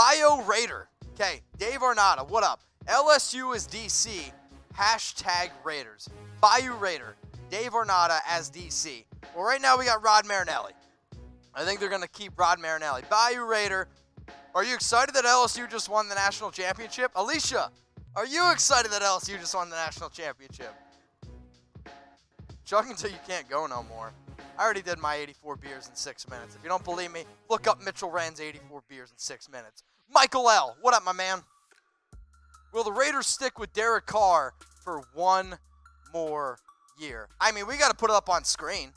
Bio Raider. Okay, Dave Arnada, what up? LSU is DC. Hashtag Raiders. Bayou Raider. Dave Arnada as DC. Well, right now we got Rod Marinelli. I think they're going to keep Rod Marinelli. Bayou Raider. Are you excited that LSU just won the national championship? Alicia, are you excited that LSU just won the national championship? Chug until you can't go no more. I already did my 84 beers in 6 minutes. If you don't believe me, look up Mitchell Renz 84 beers in 6 minutes. Michael L., what up, my man? Will the Raiders stick with Derek Carr for one more year? I mean, we got to put it up on screen.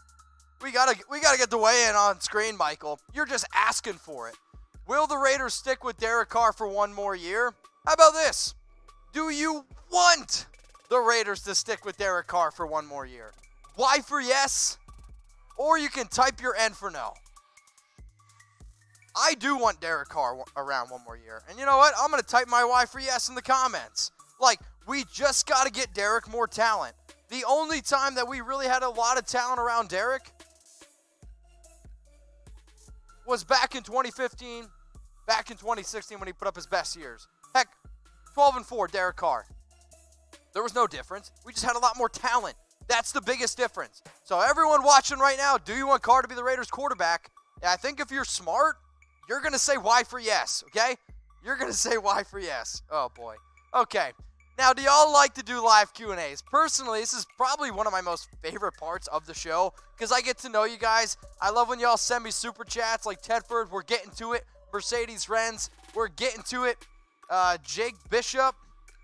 We gotta get the weigh-in on screen, Michael. You're just asking for it. Will the Raiders stick with Derek Carr for one more year? How about this? Do you want the Raiders to stick with Derek Carr for one more year? Y for yes, or you can type your N for no. I do want Derek Carr around one more year. And you know what? I'm going to type my Y for yes in the comments. Like, we just got to get Derek more talent. The only time that we really had a lot of talent around Derek was back in 2015, back in 2016 when he put up his best years. Heck, 12-4, Derek Carr. There was no difference. We just had a lot more talent. That's the biggest difference. So everyone watching right now, do you want Carr to be the Raiders quarterback? Yeah, I think if you're smart, you're going to say Y for yes, okay? You're going to say Y for yes. Oh, boy. Okay. Now, do y'all like to do live Q&As? Personally, this is probably one of my most favorite parts of the show because I get to know you guys. I love when y'all send me super chats like Tedford, we're getting to it. Mercedes Renz, we're getting to it. Jake Bishop,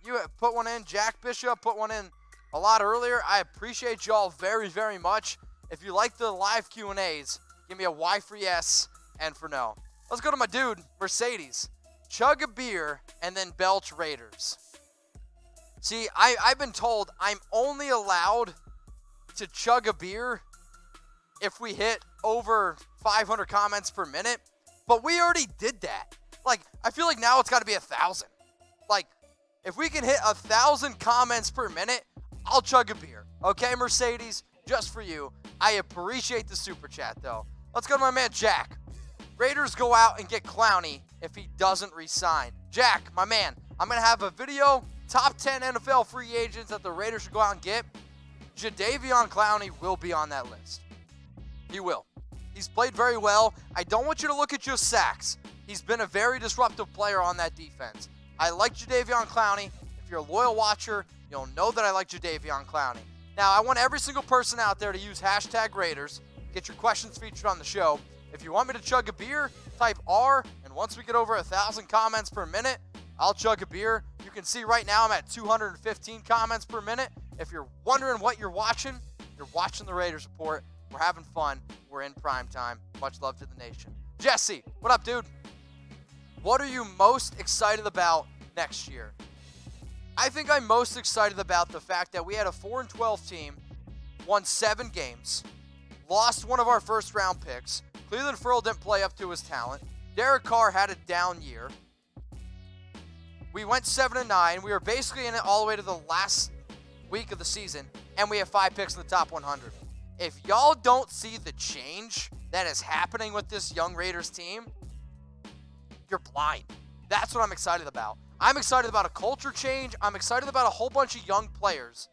you put one in. Jack Bishop put one in a lot earlier. I appreciate y'all very, very much. If you like the live Q&As, give me a Y for yes and for no. Let's go to my dude, Mercedes. Chug a beer and then belch Raiders. See, I've been told I'm only allowed to chug a beer if we hit over 500 comments per minute, but we already did that. Like, I feel like now it's got to be 1,000. Like, if we can hit 1,000 comments per minute, I'll chug a beer. Okay, Mercedes? Just for you. I appreciate the super chat, though. Let's go to my man, Jack. Raiders go out and get Clowney if he doesn't resign. Jack, my man, I'm going to have a video, top 10 NFL free agents that the Raiders should go out and get. Jadeveon Clowney will be on that list. He will. He's played very well. I don't want you to look at just sacks. He's been a very disruptive player on that defense. I like Jadeveon Clowney. If you're a loyal watcher, you'll know that I like Jadeveon Clowney. Now, I want every single person out there to use hashtag Raiders. Get your questions featured on the show. If you want me to chug a beer, type R, and once we get over 1,000 comments per minute, I'll chug a beer. You can see right now I'm at 215 comments per minute. If you're wondering what you're watching the Raiders Report. We're having fun. We're in prime time. Much love to the nation. Jesse, what up, dude? What are you most excited about next year? I think I'm most excited about the fact that we had a 4-12 team, won 7 games, lost one of our first-round picks. Cleveland Ferrell didn't play up to his talent. Derek Carr had a down year. We went 7-9. We were basically in it all the way to the last week of the season, and we have 5 picks in the top 100. If y'all don't see the change that is happening with this young Raiders team, you're blind. That's what I'm excited about. I'm excited about a culture change. I'm excited about a whole bunch of young players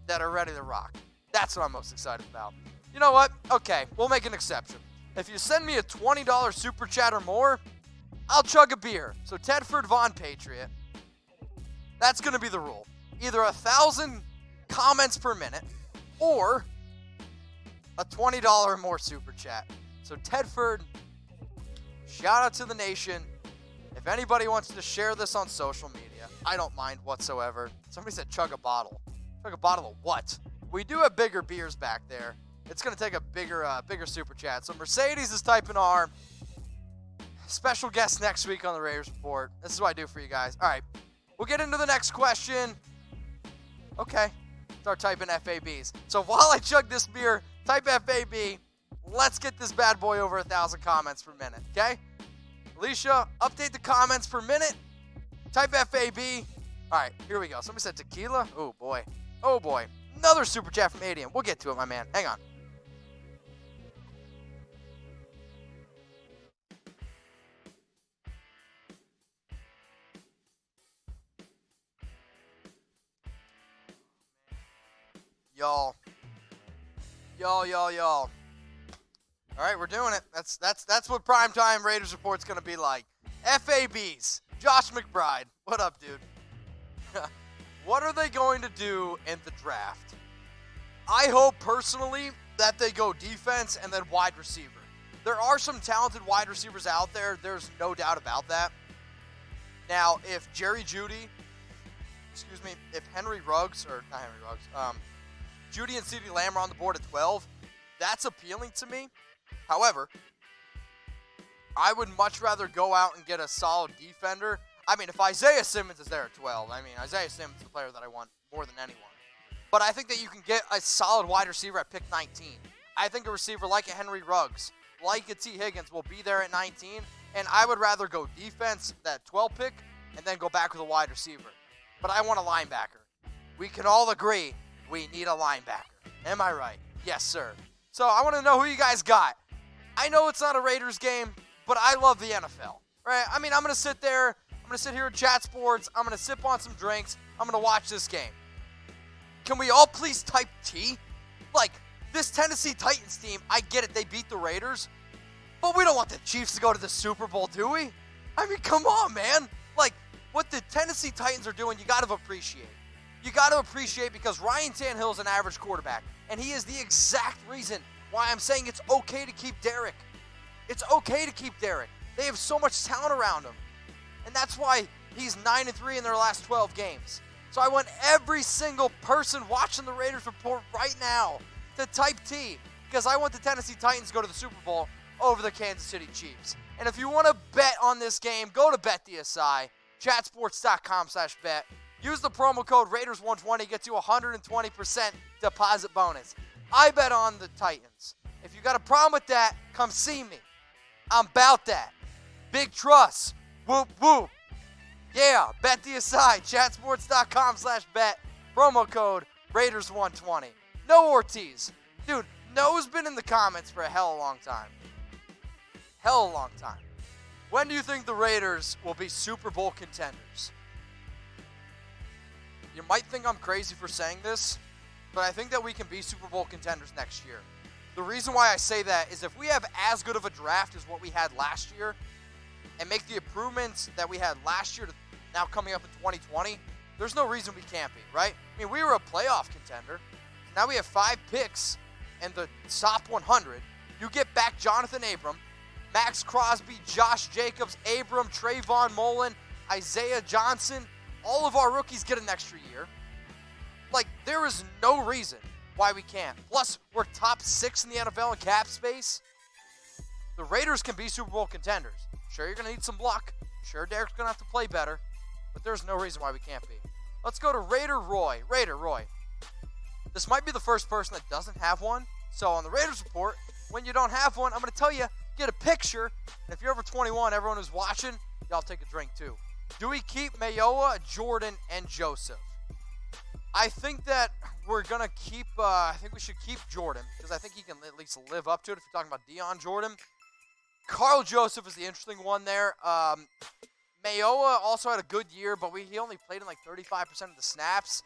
that are ready to rock. That's what I'm most excited about. You know what? Okay, we'll make an exception. If you send me a $20 super chat or more, I'll chug a beer. So Tedford Von Patriot, that's going to be the rule. Either 1,000 comments per minute or a $20 or more super chat. So Tedford, shout out to the nation. If anybody wants to share this on social media, I don't mind whatsoever. Somebody said chug a bottle. Chug a bottle of what? We do have bigger beers back there. It's going to take a bigger super chat. So Mercedes is typing R. Special guest next week on the Raiders Report. This is what I do for you guys. All right, we'll get into the next question. Okay, start typing FABs. So while I chug this beer, type FAB. Let's get this bad boy over 1,000 comments per minute, okay? Alicia, update the comments per minute. Type FAB. All right, here we go. Somebody said tequila. Oh, boy. Oh, boy. Another super chat from Adian. We'll get to it, my man. Hang on. Y'all. All right, we're doing it. That's what primetime Raiders Report's going to be like. FABs. Josh McBride. What up, dude? What are they going to do in the draft? I hope, personally, that they go defense and then wide receiver. There are some talented wide receivers out there. There's no doubt about that. Now, if Jeudy, if Henry Ruggs, or not Henry Ruggs, Jeudy and CeeDee Lamb are on the board at 12, that's appealing to me. However, I would much rather go out and get a solid defender. I mean, if Isaiah Simmons is there at 12, Isaiah Simmons is the player that I want more than anyone. But I think that you can get a solid wide receiver at pick 19. I think a receiver like a Henry Ruggs, like a T. Higgins will be there at 19, and I would rather go defense, that 12 pick, and then go back with a wide receiver. But I want a linebacker. We can all agree we need a linebacker. Am I right? Yes, sir. So I want to know who you guys got. I know it's not a Raiders game, but I love the NFL, right? I mean, I'm going to sit there. I'm going to sit here at Chat Sports. I'm going to sip on some drinks. I'm going to watch this game. Can we all please type T? Like, this Tennessee Titans team, I get it. They beat the Raiders. But we don't want the Chiefs to go to the Super Bowl, do we? I mean, come on, man. Like, what the Tennessee Titans are doing, you got to appreciate. You got to appreciate because Ryan Tannehill is an average quarterback. And he is the exact reason why I'm saying it's okay to keep Derek. It's okay to keep Derek. They have so much talent around him. And that's why he's 9-3 in their last 12 games. So I want every single person watching the Raiders Report right now to type T. Because I want the Tennessee Titans to go to the Super Bowl over the Kansas City Chiefs. And if you want to bet on this game, go to BetDSI, chatsports.com/bet. Use the promo code Raiders120, gets you 120% deposit bonus. I bet on the Titans. If you got a problem with that, come see me. I'm about that. Big trust. Whoop, whoop. Yeah, BetDSI, chatsports.com/bet. Promo code Raiders120. No Ortiz. Dude, No's been in the comments for a hell of a long time. Hell of a long time. When do you think the Raiders will be Super Bowl contenders? You might think I'm crazy for saying this, but I think that we can be Super Bowl contenders next year. The reason why I say that is if we have as good of a draft as what we had last year and make the improvements that we had last year to now coming up in 2020, there's no reason we can't be, right? I mean, we were a playoff contender. Now we have 5 picks in the top 100. You get back Jonathan Abram, Max Crosby, Josh Jacobs, Abram, Trayvon Mullen, Isaiah Johnson. All of our rookies get an extra year. Like, there is no reason why we can't. Plus, we're top 6 in the NFL in cap space. The Raiders can be Super Bowl contenders. Sure, you're going to need some luck. Sure, Derek's going to have to play better. But there's no reason why we can't be. Let's go to Raider Roy. This might be the first person that doesn't have one. So on the Raiders Report, when you don't have one, I'm going to tell you, get a picture. And if you're over 21, everyone who's watching, y'all take a drink too. Do we keep Mayock, Jordan, and Joseph? I think that we're going to keep, I think we should keep Jordan because I think he can at least live up to it if you're talking about Deion Jordan. Karl Joseph is the interesting one there. Mayock also had a good year, but he only played in like 35% of the snaps.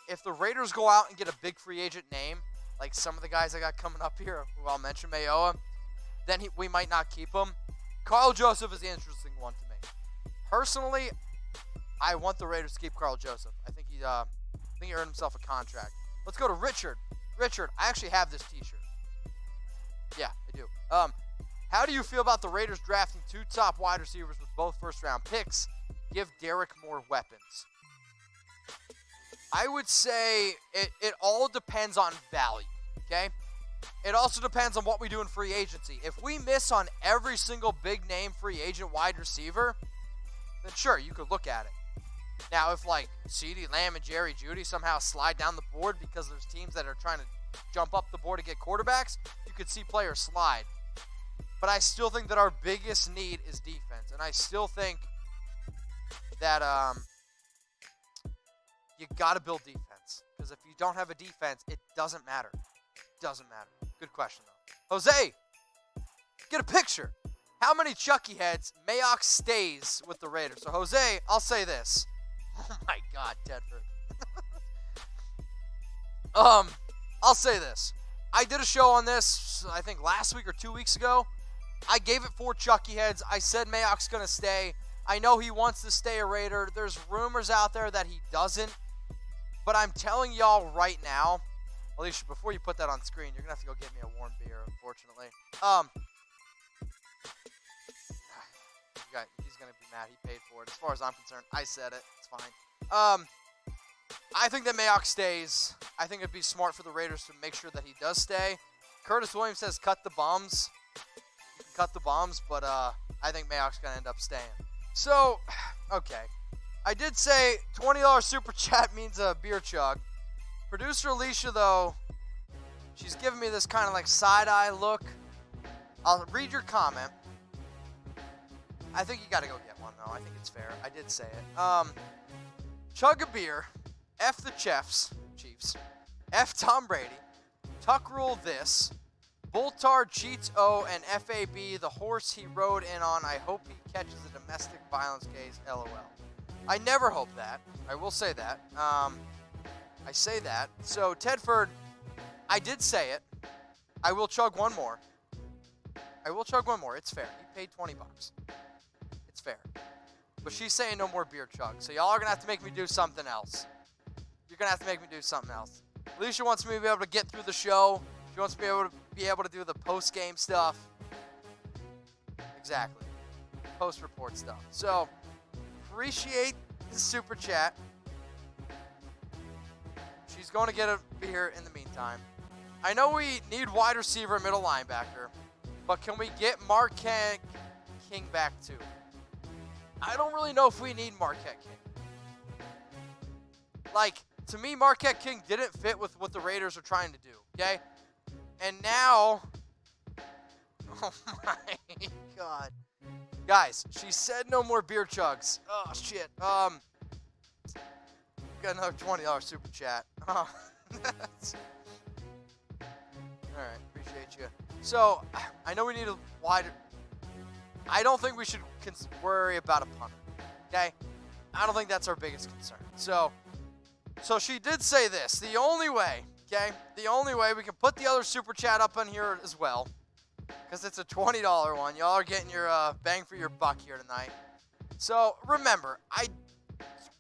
If the Raiders go out and get a big free agent name, like some of the guys I got coming up here, who I'll mention Mayock, then we might not keep him. Karl Joseph is the interesting one to me. Personally, I want the Raiders to keep Karl Joseph. I think he earned himself a contract. Let's go to Richard. Richard, I actually have this t-shirt. Yeah, I do. How do you feel about the Raiders drafting 2 top wide receivers with both first-round picks? Give Derek more weapons. I would say it all depends on value, okay? It also depends on what we do in free agency. If we miss on every single big-name free agent wide receiver, then sure, you could look at it. Now, if like CeeDee Lamb and Jeudy somehow slide down the board because there's teams that are trying to jump up the board to get quarterbacks, you could see players slide. But I still think that our biggest need is defense. And I still think that you got to build defense. Because if you don't have a defense, it doesn't matter. Doesn't matter. Good question, though. Jose, get a picture. How many Chucky heads Mayock stays with the Raiders? So, Jose, I'll say this. Oh, my God, Tedford. I'll say this. I did a show on this, I think last week or 2 weeks ago. I gave it 4 Chucky heads. I said Mayock's going to stay. I know he wants to stay a Raider. There's rumors out there that he doesn't. But I'm telling y'all right now, Alicia, before you put that on screen, you're going to have to go get me a warm beer, unfortunately. He's going to be mad. He paid for it. As far as I'm concerned, I said it. It's fine. I think that Mayock stays. I think it'd be smart for the Raiders to make sure that he does stay. Curtis Williams says cut the bums. You can cut the bums, but I think Mayock's going to end up staying. So, okay. I did say $20 super chat means a beer chug. Producer Alicia, though, she's giving me this kind of like side-eye look. I'll read your comment. I think you got to go get one, though. I think it's fair. I did say it. Chug a beer. F the Chiefs. F Tom Brady. Tuck rule this. Boltar cheats O and FAB, the horse he rode in on. I hope he catches a domestic violence case. LOL. I never hope that. I will say that. I say that. So, Tedford, I did say it. I will chug one more. It's fair. He paid $20. It's fair. But she's saying no more beer chug. So, y'all are going to have to make me do something else. You're going to have to make me do something else. Alicia wants me to be able to get through the show. She wants me to be able to do the post-game stuff. Exactly. Post-report stuff. So, appreciate the super chat. She's going to get a beer in the meantime. I know we need wide receiver, middle linebacker, but can we get Marquette King back too? I don't really know if we need Marquette King. Like, to me, Marquette King didn't fit with what the Raiders are trying to do, okay? And now, oh my God. Guys, she said no more beer chugs. Oh, shit. Got another $20 super chat. Oh, all right, appreciate you. So, I know we need a wider... I don't think we should worry about a punter, okay? I don't think that's our biggest concern. So she did say this. The only way, okay, we can put the other super chat up on here as well, because it's a $20 one. Y'all are getting your bang for your buck here tonight. So, remember, I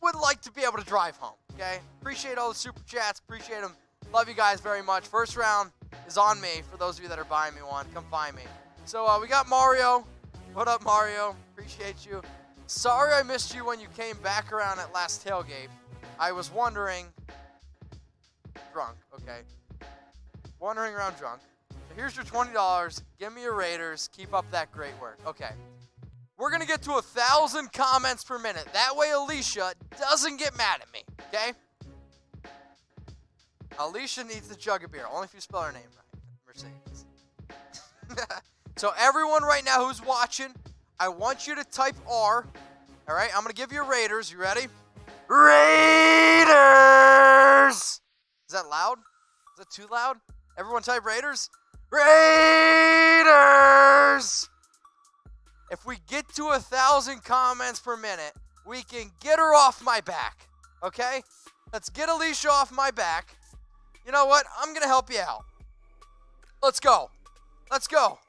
would like to be able to drive home, okay? Appreciate all the super chats. Appreciate them. Love you guys very much. First round is on me for those of you that are buying me one. Come find me. So, we got Mario. What up, Mario? Appreciate you. Sorry I missed you when you came back around at last tailgate. I was wandering drunk, okay? Wandering around drunk. So here's your $20. Give me your Raiders. Keep up that great work. Okay. We're going to get to 1,000 comments per minute. That way Alicia doesn't get mad at me, okay? Alicia needs to chug a beer. Only if you spell her name right. Mercedes. So everyone right now who's watching, I want you to type R. All right? I'm going to give you Raiders. You ready? Raiders! Is that loud? Is that too loud? Everyone type Raiders? Raiders! If we get to 1,000 comments per minute, we can get her off my back. Okay? Let's get Alicia off my back. You know what? I'm going to help you out. Let's go. Let's go.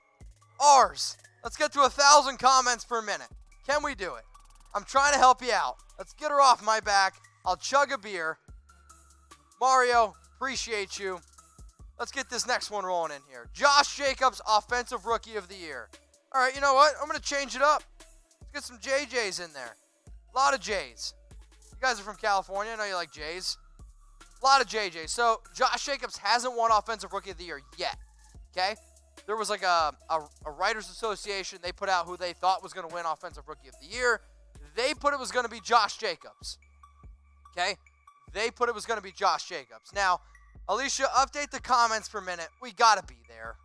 R's. Let's get to 1,000 comments per minute. Can we do it? I'm trying to help you out. Let's get her off my back. I'll chug a beer. Mario, appreciate you. Let's get this next one rolling in here. Josh Jacobs, Offensive Rookie of the Year. All right, you know what? I'm going to change it up. Let's get some JJs in there. A lot of J's. You guys are from California. I know you like J's. A lot of JJs. So, Josh Jacobs hasn't won Offensive Rookie of the Year yet. Okay? There was like a Writers Association. They put out who they thought was going to win Offensive Rookie of the Year. They put it was going to be Josh Jacobs. Okay? They put it was going to be Josh Jacobs. Now, Alicia, update the comments per minute. We got to be there.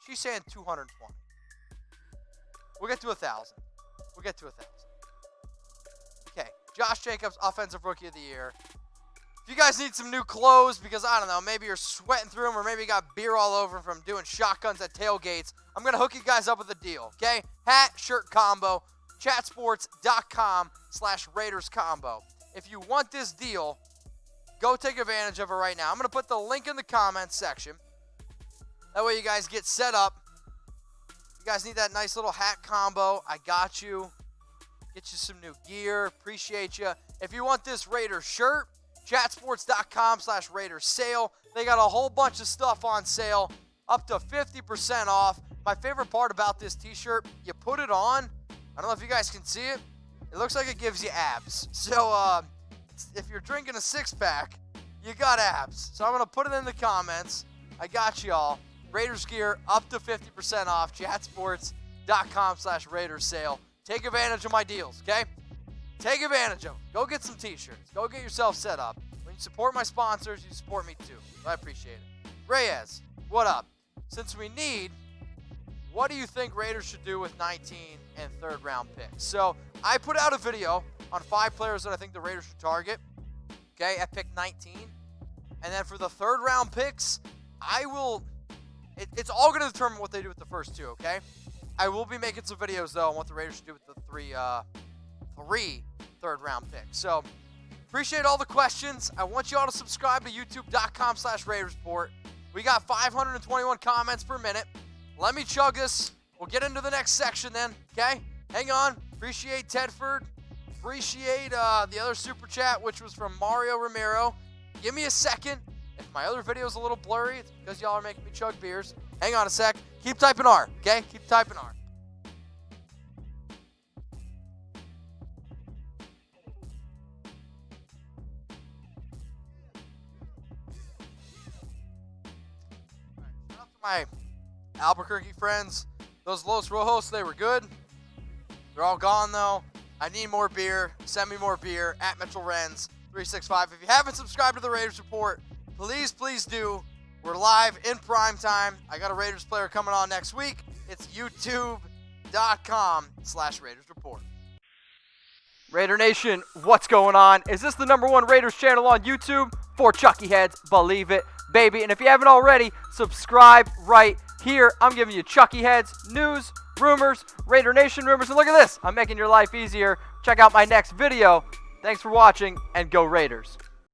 She's saying 220. We'll get to 1,000. We'll get to 1,000. Okay. Josh Jacobs, Offensive Rookie of the Year. If you guys need some new clothes because, I don't know, maybe you're sweating through them or maybe you got beer all over from doing shotguns at tailgates, I'm going to hook you guys up with a deal, okay? Hat, shirt combo, chatsports.com/Raiders combo. If you want this deal, Go take advantage of it right now. I'm going to put the link in the comments section. That way you guys get set up. You guys need that nice little hat combo. I got you. Get you some new gear. Appreciate you. If you want this Raiders shirt, chatsports.com/Raiders sale. They got a whole bunch of stuff on sale, up to 50% off. My favorite part about this t-shirt, you put it on. I don't know if you guys can see it. It looks like it gives you abs. So if you're drinking a six-pack, you got abs. So I'm going to put it in the comments. I got y'all. Raiders gear up to 50% off. chatsports.com/Raiders sale. Take advantage of my deals, okay? Take advantage of them. Go get some t-shirts. Go get yourself set up. When you support my sponsors, you support me too. I appreciate it. Reyes, what up? Since we need, what do you think Raiders should do with 19 and third round picks? So I put out a video on 5 players that I think the Raiders should target. Okay, I picked 19. And then for the third round picks, it's all going to determine what they do with the first 2, okay? I will be making some videos, though, on what the Raiders should do with the three third-round picks. So, appreciate all the questions. I want you all to subscribe to youtube.com/Raiders Report. We got 521 comments per minute. Let me chug this. We'll get into the next section then, okay? Hang on. Appreciate Tedford. Appreciate the other super chat, which was from Mario Romero. Give me a second. If my other video is a little blurry, it's because y'all are making me chug beers. Hang on a sec. Keep typing R, okay? Keep typing R. Shout out to my Albuquerque friends. Those Los Rojos, they were good. They're all gone, though. I need more beer. Send me more beer at Mitchell Renz 365. If you haven't subscribed to the Raiders Report, please, please do. We're live in prime time. I got a Raiders player coming on next week. It's youtube.com/Raiders Report. Raider Nation, what's going on? Is this the #1 Raiders channel on YouTube? For Chucky Heads, believe it, baby. And if you haven't already, subscribe right here. I'm giving you Chucky Heads, news, rumors, Raider Nation rumors. And look at this. I'm making your life easier. Check out my next video. Thanks for watching, and go Raiders.